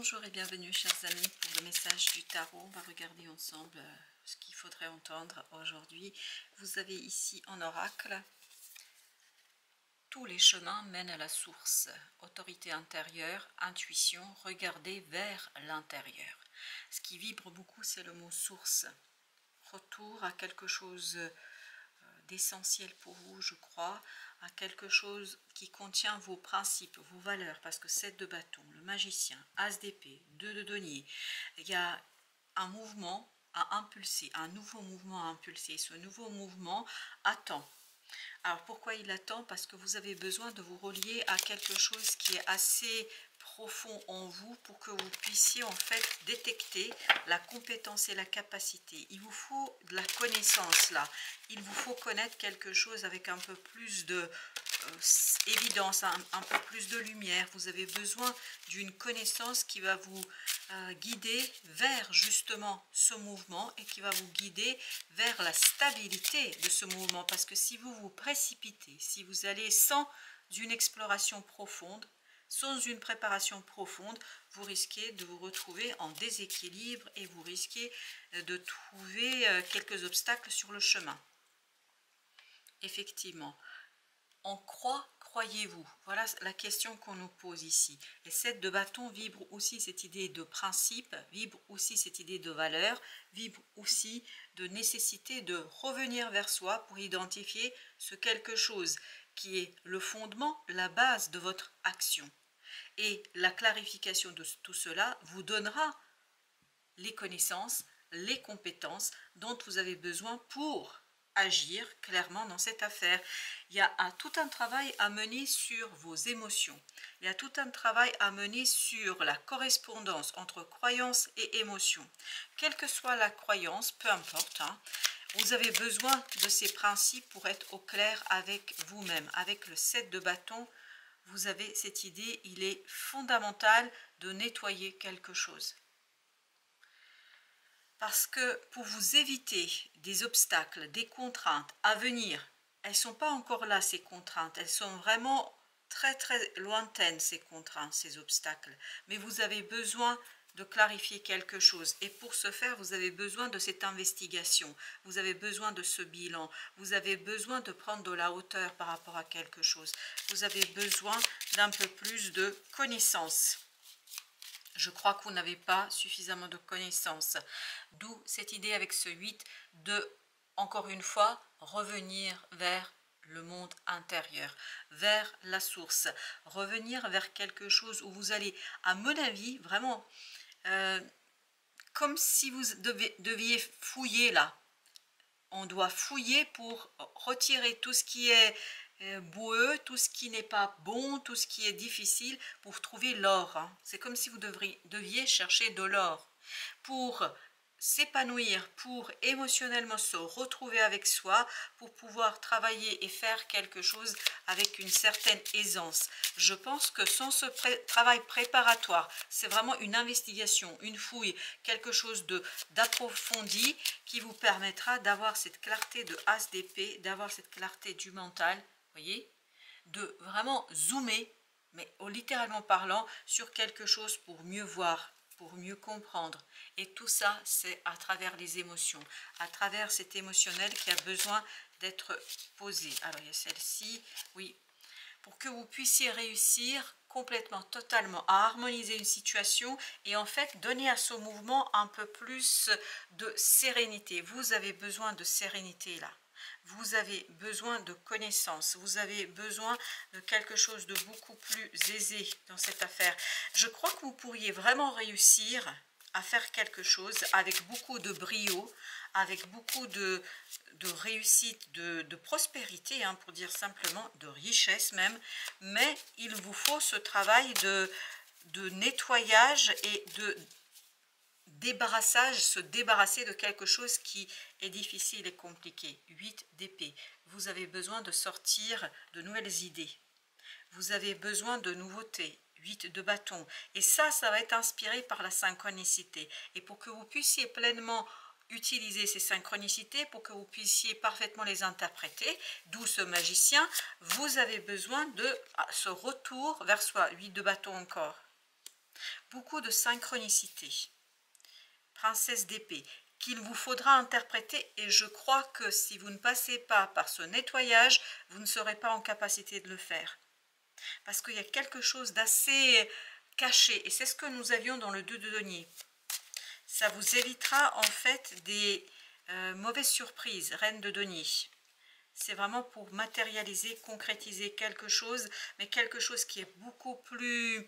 Bonjour et bienvenue chers amis pour le message du tarot. On va regarder ensemble ce qu'il faudrait entendre aujourd'hui. Vous avez ici en oracle: tous les chemins mènent à la source. Autorité intérieure, intuition, regardez vers l'intérieur. Ce qui vibre beaucoup, c'est le mot source. Retour à quelque chose d'essentiel pour vous, je crois, à quelque chose qui contient vos principes, vos valeurs, parce que 7 de bâton, le magicien, as d'épée, 2 de denier, il y a un mouvement à impulser, un nouveau mouvement à impulser. Ce nouveau mouvement attend. Alors pourquoi il attend? Parce que vous avez besoin de vous relier à quelque chose qui est assez profond en vous pour que vous puissiez en fait détecter la compétence et la capacité. Il vous faut de la connaissance là. Il vous faut connaître quelque chose avec un peu plus de évidence, un peu plus de lumière. Vous avez besoin d'une connaissance qui va vous guider vers justement ce mouvement et qui va vous guider vers la stabilité de ce mouvement. Parce que si vous vous précipitez, si vous allez sans une exploration profonde, sans une préparation profonde, vous risquez de vous retrouver en déséquilibre et vous risquez de trouver quelques obstacles sur le chemin. Effectivement, en quoi croyez-vous? Voilà la question qu'on nous pose ici. Les 7 de bâton vibrent aussi cette idée de principe, vibrent aussi cette idée de valeur, vibrent aussi de nécessité de revenir vers soi pour identifier ce quelque chose qui est le fondement, la base de votre action. Et la clarification de tout cela vous donnera les connaissances, les compétences dont vous avez besoin pour agir clairement dans cette affaire. Il y a tout un travail à mener sur vos émotions. Il y a tout un travail à mener sur la correspondance entre croyance et émotion. Quelle que soit la croyance, peu importe, hein, vous avez besoin de ces principes pour être au clair avec vous-même. Avec le 7 de bâton, vous avez cette idée, il est fondamental de nettoyer quelque chose. Parce que pour vous éviter des obstacles, des contraintes à venir, elles ne sont pas encore là ces contraintes, elles sont vraiment très lointaines ces contraintes, ces obstacles. Mais vous avez besoin de clarifier quelque chose et pour ce faire vous avez besoin de cette investigation, vous avez besoin de ce bilan, vous avez besoin de prendre de la hauteur par rapport à quelque chose, vous avez besoin d'un peu plus de connaissances. Je crois que vous n'avez pas suffisamment de connaissances, d'où cette idée avec ce 8 de, encore une fois, revenir vers le monde intérieur, vers la source, revenir vers quelque chose où vous allez, à mon avis, vraiment, comme si vous deviez fouiller là. On doit fouiller pour retirer tout ce qui est boueux, tout ce qui n'est pas bon, tout ce qui est difficile pour trouver l'or. Hein. C'est comme si vous deviez chercher de l'or pour s'épanouir, pour émotionnellement se retrouver avec soi, pour pouvoir travailler et faire quelque chose avec une certaine aisance. Je pense que sans ce travail préparatoire, c'est vraiment une investigation, une fouille, quelque chose d'approfondi qui vous permettra d'avoir cette clarté de as d'épée, d'avoir cette clarté du mental, voyez, de vraiment zoomer, mais littéralement parlant, sur quelque chose pour mieux voir, pour mieux comprendre. Et tout ça, c'est à travers les émotions, à travers cet émotionnel qui a besoin d'être posé. Alors, il y a celle-ci, oui, pour que vous puissiez réussir complètement, totalement, à harmoniser une situation et en fait donner à ce mouvement un peu plus de sérénité. Vous avez besoin de sérénité là. Vous avez besoin de connaissances, vous avez besoin de quelque chose de beaucoup plus aisé dans cette affaire. Je crois que vous pourriez vraiment réussir à faire quelque chose avec beaucoup de brio, avec beaucoup de réussite, de prospérité, hein, pour dire simplement, de richesse même, mais il vous faut ce travail de nettoyage et de débarrassage, se débarrasser de quelque chose qui est difficile et compliqué. 8 d'épée, vous avez besoin de sortir de nouvelles idées, vous avez besoin de nouveautés. 8 de bâton, et ça va être inspiré par la synchronicité, et pour que vous puissiez pleinement utiliser ces synchronicités, pour que vous puissiez parfaitement les interpréter, d'où ce magicien, vous avez besoin de ce retour vers soi. 8 de bâton encore. beaucoup de synchronicité. Princesse d'épée, qu'il vous faudra interpréter, et je crois que si vous ne passez pas par ce nettoyage, vous ne serez pas en capacité de le faire. Parce qu'il y a quelque chose d'assez caché, et c'est ce que nous avions dans le 2 de denier. Ça vous évitera en fait des mauvaises surprises, reine de denier. C'est vraiment pour matérialiser, concrétiser quelque chose, mais quelque chose qui est beaucoup plus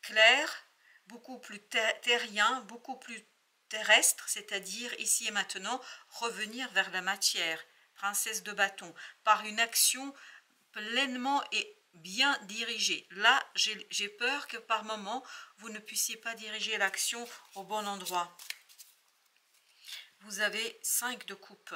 clair, beaucoup plus terrien, beaucoup plus terrestre, c'est-à-dire ici et maintenant, revenir vers la matière, princesse de bâton, par une action pleinement et bien dirigée. Là, j'ai peur que par moment, vous ne puissiez pas diriger l'action au bon endroit. Vous avez 5 de coupe.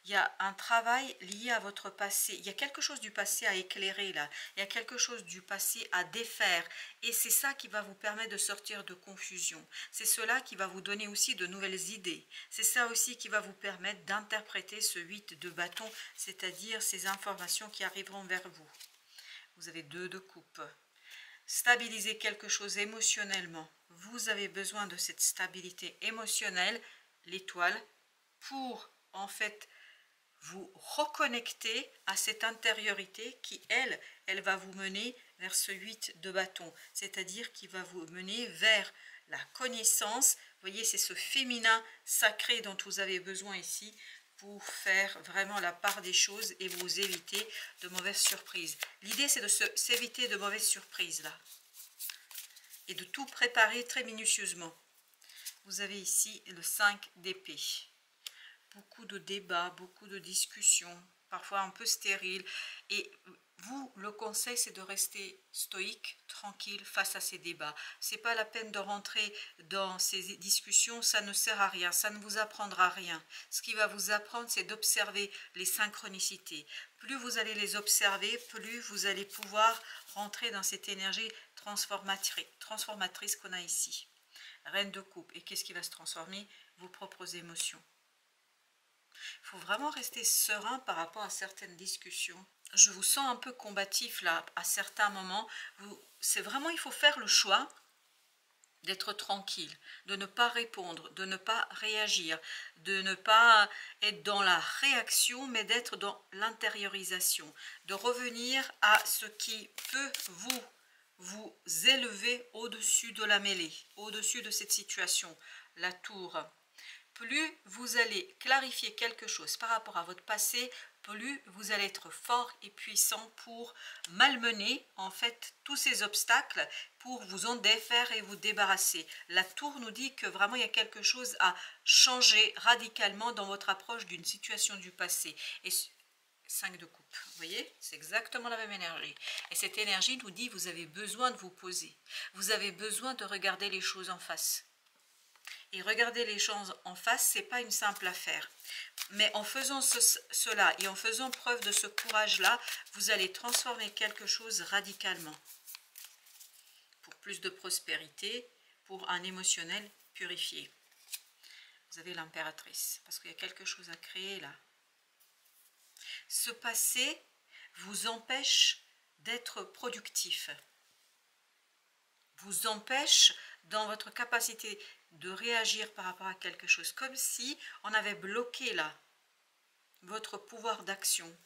Il y a un travail lié à votre passé. Il y a quelque chose du passé à éclairer là. Il y a quelque chose du passé à défaire. Et c'est ça qui va vous permettre de sortir de confusion. C'est cela qui va vous donner aussi de nouvelles idées. C'est ça aussi qui va vous permettre d'interpréter ce 8 de bâton, c'est-à-dire ces informations qui arriveront vers vous. Vous avez 2 de coupe. Stabiliser quelque chose émotionnellement. Vous avez besoin de cette stabilité émotionnelle, l'étoile, pour en fait vous reconnecter à cette intériorité qui, elle va vous mener vers ce 8 de bâton, c'est-à-dire qui va vous mener vers la connaissance. Vous voyez, c'est ce féminin sacré dont vous avez besoin ici pour faire vraiment la part des choses et vous éviter de mauvaises surprises. L'idée, c'est de s'éviter de mauvaises surprises là et de tout préparer très minutieusement. Vous avez ici le 5 d'épée. Beaucoup de débats, beaucoup de discussions, parfois un peu stériles. Et vous, le conseil, c'est de rester stoïque, tranquille face à ces débats. C'est pas la peine de rentrer dans ces discussions, ça ne sert à rien, ça ne vous apprendra rien. Ce qui va vous apprendre, c'est d'observer les synchronicités. Plus vous allez les observer, plus vous allez pouvoir rentrer dans cette énergie transformatrice qu'on a ici. Reine de coupe. Et qu'est-ce qui va se transformer? Vos propres émotions. Il faut vraiment rester serein par rapport à certaines discussions. Je vous sens un peu combatif là, à certains moments. C'est vraiment, il faut faire le choix d'être tranquille, de ne pas répondre, de ne pas réagir, de ne pas être dans la réaction, mais d'être dans l'intériorisation, de revenir à ce qui peut vous élever au-dessus de la mêlée, au-dessus de cette situation, la tour. Plus vous allez clarifier quelque chose par rapport à votre passé, plus vous allez être fort et puissant pour malmener en fait tous ces obstacles, pour vous en défaire et vous débarrasser. La tour nous dit que vraiment il y a quelque chose à changer radicalement dans votre approche d'une situation du passé. Et 5 de coupe, vous voyez, c'est exactement la même énergie. Et cette énergie nous dit vous avez besoin de vous poser, vous avez besoin de regarder les choses en face. Et regarder les choses en face, c'est pas une simple affaire. Mais en faisant cela et en faisant preuve de ce courage-là, vous allez transformer quelque chose radicalement. Pour plus de prospérité, pour un émotionnel purifié. Vous avez l'impératrice, parce qu'il y a quelque chose à créer là. Ce passé vous empêche d'être productif. Vous empêche dans votre capacité de réagir par rapport à quelque chose, comme si on avait bloqué là votre pouvoir d'action,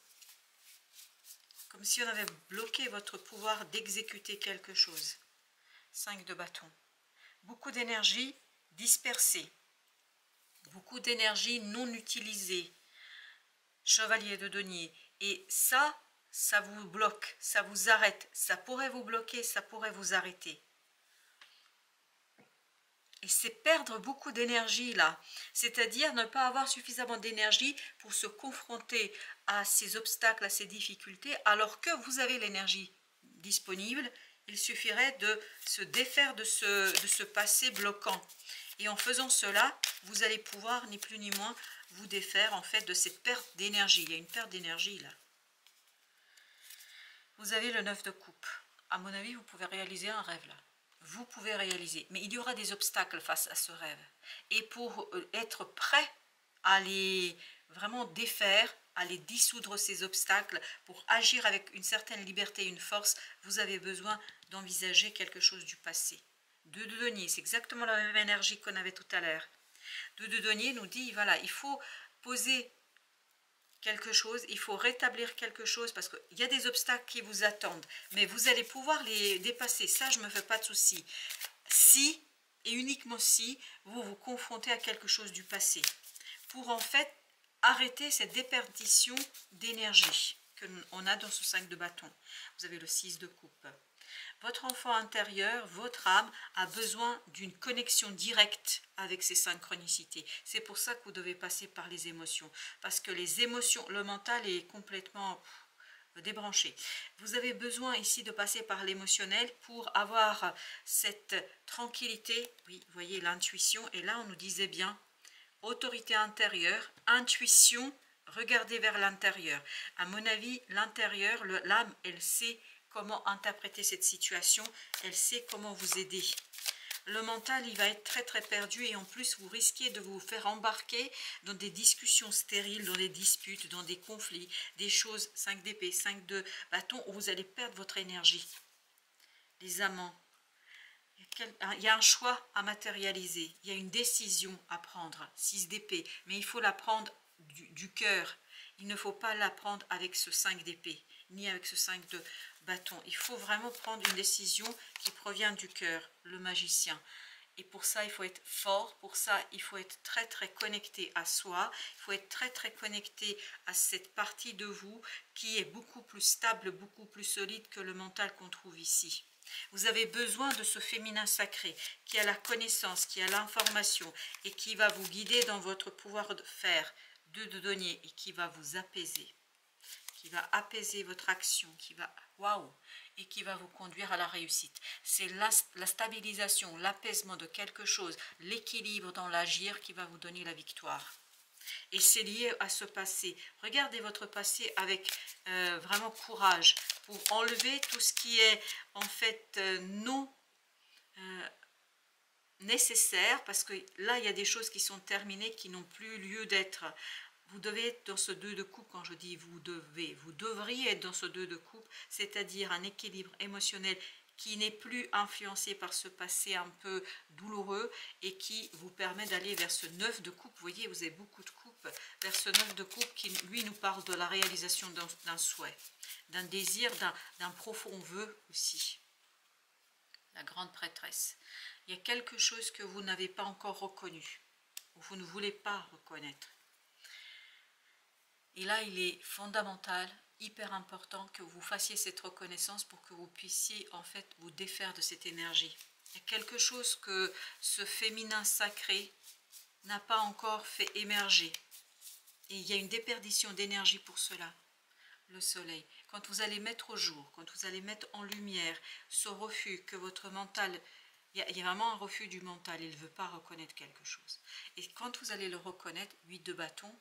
comme si on avait bloqué votre pouvoir d'exécuter quelque chose. 5 de bâton. Beaucoup d'énergie dispersée, beaucoup d'énergie non utilisée. Chevalier de denier. Et ça vous bloque, ça vous arrête, ça pourrait vous bloquer, ça pourrait vous arrêter. Et c'est perdre beaucoup d'énergie là, c'est-à-dire ne pas avoir suffisamment d'énergie pour se confronter à ces obstacles, à ces difficultés, alors que vous avez l'énergie disponible. Il suffirait de se défaire de ce passé bloquant. Et en faisant cela, vous allez pouvoir, ni plus ni moins, vous défaire en fait de cette perte d'énergie. Il y a une perte d'énergie là. Vous avez le 9 de coupe. À mon avis, vous pouvez réaliser un rêve là. Vous pouvez réaliser, mais il y aura des obstacles face à ce rêve. Et pour être prêt à les vraiment défaire, à les dissoudre ces obstacles, pour agir avec une certaine liberté et une force, vous avez besoin d'envisager quelque chose du passé, 2 de denier, c'est exactement la même énergie qu'on avait tout à l'heure. 2 de denier nous dit, voilà, il faut poser quelque chose, il faut rétablir quelque chose parce qu'il y a des obstacles qui vous attendent, mais vous allez pouvoir les dépasser, ça je ne me fais pas de soucis. Si, et uniquement si, vous vous confrontez à quelque chose du passé, pour en fait arrêter cette déperdition d'énergie qu'on a dans ce 5 de bâton. Vous avez le 6 de coupe. Votre enfant intérieur, votre âme, a besoin d'une connexion directe avec ces synchronicités. C'est pour ça que vous devez passer par les émotions. Parce que les émotions, le mental est complètement débranché. Vous avez besoin ici de passer par l'émotionnel pour avoir cette tranquillité. Oui, vous voyez l'intuition. Et là, on nous disait bien, autorité intérieure, intuition, regardez vers l'intérieur. À mon avis, l'intérieur, l'âme, elle sait comment interpréter cette situation, elle sait comment vous aider. Le mental, il va être très très perdu et en plus, vous risquez de vous faire embarquer dans des discussions stériles, dans des disputes, dans des conflits, des choses 5 d'épée, 5 de bâton, où vous allez perdre votre énergie. Les amants, il y a un choix à matérialiser, il y a une décision à prendre, 6 d'épée, mais il faut la prendre du cœur. Il ne faut pas la prendre avec ce 5 d'épée, ni avec ce 5 de bâton. Il faut vraiment prendre une décision qui provient du cœur, le magicien. Et pour ça, il faut être fort, pour ça, il faut être très très connecté à soi, il faut être très très connecté à cette partie de vous qui est beaucoup plus stable, beaucoup plus solide que le mental qu'on trouve ici. Vous avez besoin de ce féminin sacré qui a la connaissance, qui a l'information et qui va vous guider dans votre pouvoir de faire, de denier et qui va vous apaiser. Qui va apaiser votre action, qui va, waouh, et qui va vous conduire à la réussite. C'est la stabilisation, l'apaisement de quelque chose, l'équilibre dans l'agir qui va vous donner la victoire. Et c'est lié à ce passé. Regardez votre passé avec vraiment courage pour enlever tout ce qui est en fait non nécessaire, parce que là, il y a des choses qui sont terminées, qui n'ont plus lieu d'être. Vous devez être dans ce 2 de coupe, quand je dis vous devriez être dans ce 2 de coupe, c'est-à-dire un équilibre émotionnel qui n'est plus influencé par ce passé un peu douloureux et qui vous permet d'aller vers ce 9 de coupe. Vous voyez, vous avez beaucoup de coupe, vers ce 9 de coupe qui, lui, nous parle de la réalisation d'un souhait, d'un désir, d'un profond vœu aussi. La grande prêtresse. Il y a quelque chose que vous n'avez pas encore reconnu, ou vous ne voulez pas reconnaître. Et là, il est fondamental, hyper important que vous fassiez cette reconnaissance pour que vous puissiez en fait vous défaire de cette énergie. Il y a quelque chose que ce féminin sacré n'a pas encore fait émerger. Et il y a une déperdition d'énergie pour cela. Le soleil. Quand vous allez mettre au jour, quand vous allez mettre en lumière ce refus que votre mental... Il y a vraiment un refus du mental, il ne veut pas reconnaître quelque chose. Et quand vous allez le reconnaître, 8 de bâton,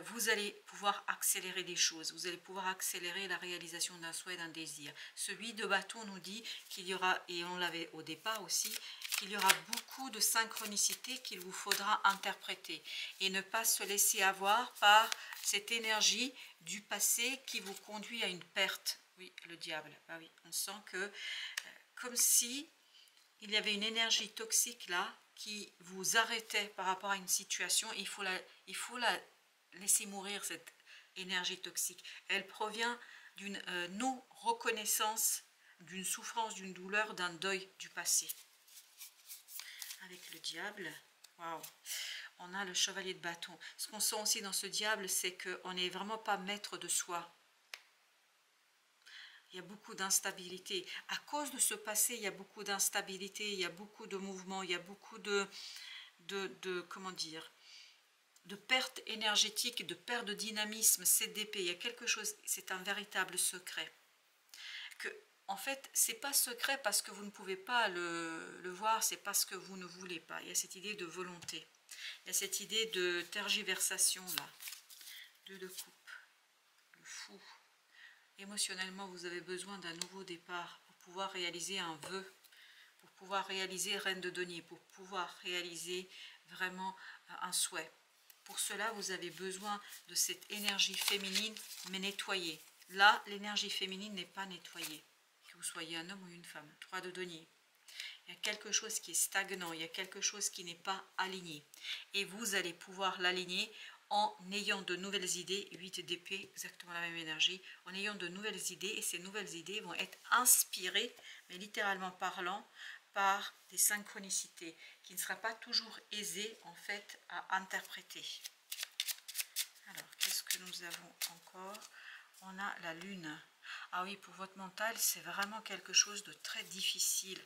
vous allez pouvoir accélérer les choses, vous allez pouvoir accélérer la réalisation d'un souhait, d'un désir. Ce 8 de bâton nous dit qu'il y aura, et on l'avait au départ aussi, qu'il y aura beaucoup de synchronicité qu'il vous faudra interpréter et ne pas se laisser avoir par cette énergie du passé qui vous conduit à une perte. Oui, le diable, ah oui, on sent que comme si il y avait une énergie toxique là qui vous arrêtait par rapport à une situation. Il faut la laisser mourir, cette énergie toxique. Elle provient d'une non-reconnaissance, d'une souffrance, d'une douleur, d'un deuil du passé. Avec le diable, waouh, on a le chevalier de bâton. Ce qu'on sent aussi dans ce diable, c'est qu'on n'est vraiment pas maître de soi. Il y a beaucoup d'instabilité. À cause de ce passé, il y a beaucoup d'instabilité, il y a beaucoup de mouvements, il y a beaucoup comment dire, de perte énergétique, de perte de dynamisme, CDP. Il y a quelque chose, c'est un véritable secret. En fait, c'est pas secret parce que vous ne pouvez pas le voir, c'est parce que vous ne voulez pas. Il y a cette idée de volonté. Il y a cette idée de tergiversation là. 2 de coupe. Le fou. Émotionnellement, vous avez besoin d'un nouveau départ pour pouvoir réaliser un vœu, pour pouvoir réaliser reine de denier, pour pouvoir réaliser vraiment un souhait. Pour cela, vous avez besoin de cette énergie féminine, mais nettoyée. Là, l'énergie féminine n'est pas nettoyée, que vous soyez un homme ou une femme. 3 de denier. Il y a quelque chose qui est stagnant, il y a quelque chose qui n'est pas aligné. Et vous allez pouvoir l'aligner en ayant de nouvelles idées, 8 d'épée, exactement la même énergie, en ayant de nouvelles idées, et ces nouvelles idées vont être inspirées, mais littéralement parlant, par des synchronicités, qui ne sera pas toujours aisé en fait à interpréter. Alors, qu'est-ce que nous avons encore? On a la lune. Ah oui, pour votre mental, c'est vraiment quelque chose de très difficile.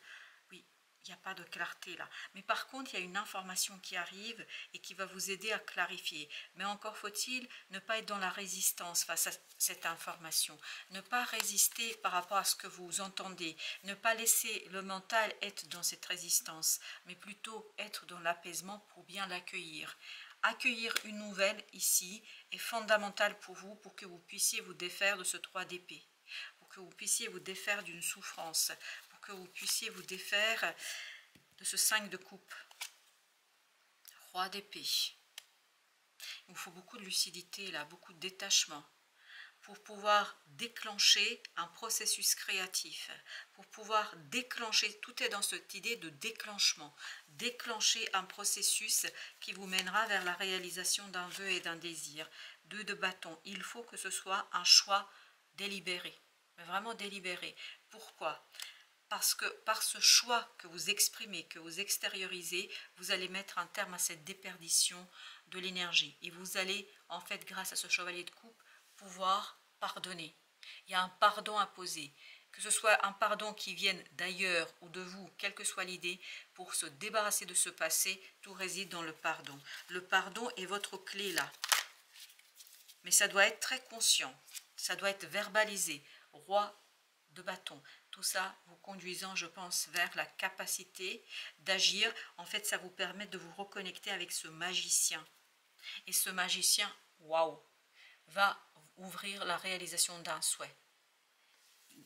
Oui, il n'y a pas de clarté là. Mais par contre, il y a une information qui arrive et qui va vous aider à clarifier. Mais encore faut-il ne pas être dans la résistance face à cette information. Ne pas résister par rapport à ce que vous entendez. Ne pas laisser le mental être dans cette résistance, mais plutôt être dans l'apaisement pour bien l'accueillir. Accueillir une nouvelle ici est fondamental pour vous, pour que vous puissiez vous défaire de ce 3 d'épée, pour que vous puissiez vous défaire d'une souffrance, pour que vous puissiez vous défaire de ce 5 de coupe. Roi d'épée. Il vous faut beaucoup de lucidité là, beaucoup de détachement, pour pouvoir déclencher un processus créatif, pour pouvoir déclencher, tout est dans cette idée de déclenchement, déclencher un processus qui vous mènera vers la réalisation d'un vœu et d'un désir. 2 de bâton, il faut que ce soit un choix délibéré, mais vraiment délibéré. Pourquoi? Parce que par ce choix que vous exprimez, que vous extériorisez, vous allez mettre un terme à cette déperdition de l'énergie. Et vous allez, en fait, grâce à ce chevalier de coupe, pouvoir pardonner. Il y a un pardon à poser, que ce soit un pardon qui vienne d'ailleurs ou de vous, quelle que soit l'idée, pour se débarrasser de ce passé, tout réside dans le pardon. Le pardon est votre clé là, mais ça doit être très conscient, ça doit être verbalisé. Roi de bâton, tout ça vous conduisant, je pense, vers la capacité d'agir. En fait, ça vous permet de vous reconnecter avec ce magicien, et ce magicien, waouh, va ouvrir la réalisation d'un souhait.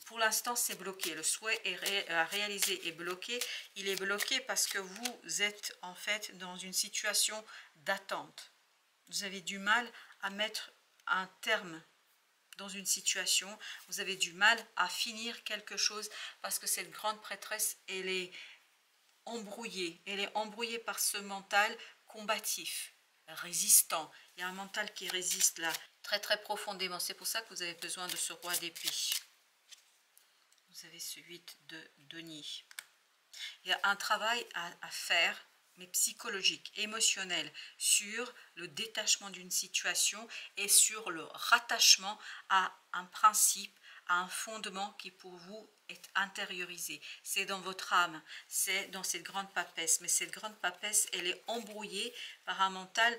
Pour l'instant, c'est bloqué. Le souhait à réaliser est bloqué. Il est bloqué parce que vous êtes en fait dans une situation d'attente. Vous avez du mal à mettre un terme dans une situation. Vous avez du mal à finir quelque chose parce que cette grande prêtresse, elle est embrouillée. Elle est embrouillée par ce mental combatif, résistant. Il y a un mental qui résiste là, très très profondément. C'est pour ça que vous avez besoin de ce roi d'épée. Vous avez ce 8 de denier. Il y a un travail à faire, mais psychologique, émotionnel, sur le détachement d'une situation et sur le rattachement à un principe, à un fondement qui pour vous est intériorisé. C'est dans votre âme, c'est dans cette grande papesse, mais cette grande papesse, elle est embrouillée par un mental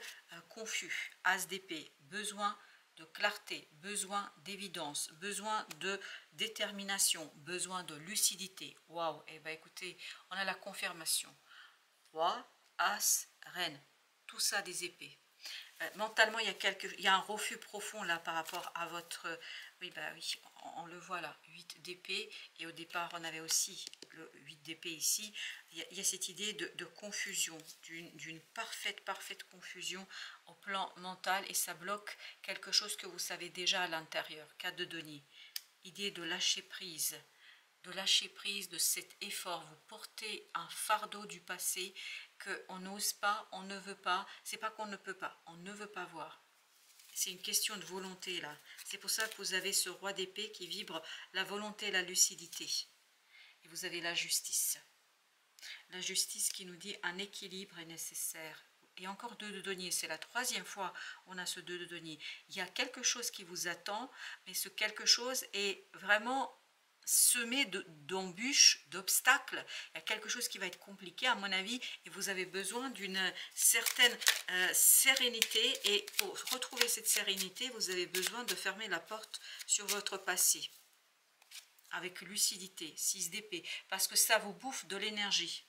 confus. As d'épée, besoin de clarté, besoin d'évidence, besoin de détermination, besoin de lucidité. Waouh, et bien écoutez, on a la confirmation. Roi, As, Reine, tout ça des épées. Mentalement, il y a un refus profond là par rapport à votre... Oui, bah oui, on le voit là, 8 d'épée, et au départ on avait aussi le 8 d'épée ici. Il y a cette idée de confusion, d'une parfaite confusion au plan mental, et ça bloque quelque chose que vous savez déjà à l'intérieur. 4 de denier, idée de lâcher prise de cet effort. Vous portez un fardeau du passé qu'on n'ose pas, on ne veut pas. C'est pas qu'on ne peut pas, on ne veut pas voir. C'est une question de volonté là. C'est pour ça que vous avez ce roi d'épée qui vibre la volonté et la lucidité. Et vous avez la justice. La justice qui nous dit un équilibre est nécessaire. Et encore 2 de denier, c'est la 3e fois on a ce 2 de denier. Il y a quelque chose qui vous attend, mais ce quelque chose est vraiment semé d'embûches, d'obstacles. Il y a quelque chose qui va être compliqué à mon avis, et vous avez besoin d'une certaine sérénité, et pour retrouver cette sérénité, vous avez besoin de fermer la porte sur votre passé avec lucidité. 6 d'épée, parce que ça vous bouffe de l'énergie.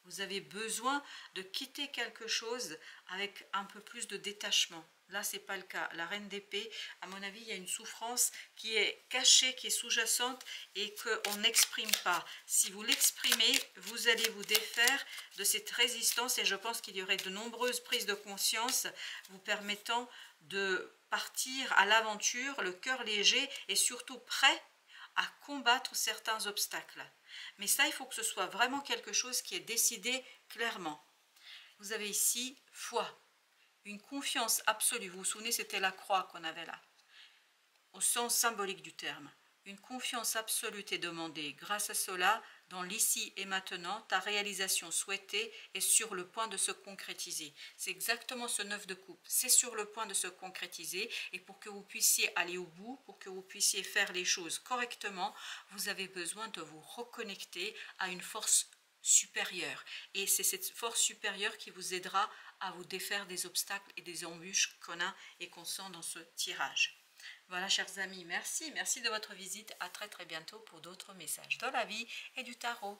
Vous avez besoin de quitter quelque chose avec un peu plus de détachement. Là, ce n'est pas le cas. La reine d'épée, à mon avis, il y a une souffrance qui est cachée, qui est sous-jacente et qu'on n'exprime pas. Si vous l'exprimez, vous allez vous défaire de cette résistance, et je pense qu'il y aurait de nombreuses prises de conscience vous permettant de partir à l'aventure, le cœur léger et surtout prêt à combattre certains obstacles. Mais ça, il faut que ce soit vraiment quelque chose qui est décidé clairement. Vous avez ici foi, une confiance absolue. Vous vous souvenez, c'était la croix qu'on avait là, au sens symbolique du terme. Une confiance absolue est demandée. Grâce à cela, dans l'ici et maintenant, ta réalisation souhaitée est sur le point de se concrétiser. C'est exactement ce 9 de coupe. C'est sur le point de se concrétiser. Et pour que vous puissiez aller au bout, pour que vous puissiez faire les choses correctement, vous avez besoin de vous reconnecter à une force supérieure. Et c'est cette force supérieure qui vous aidera à vous défaire des obstacles et des embûches qu'on a et qu'on sent dans ce tirage. Voilà, chers amis, merci de votre visite. À très bientôt pour d'autres messages de la vie et du tarot.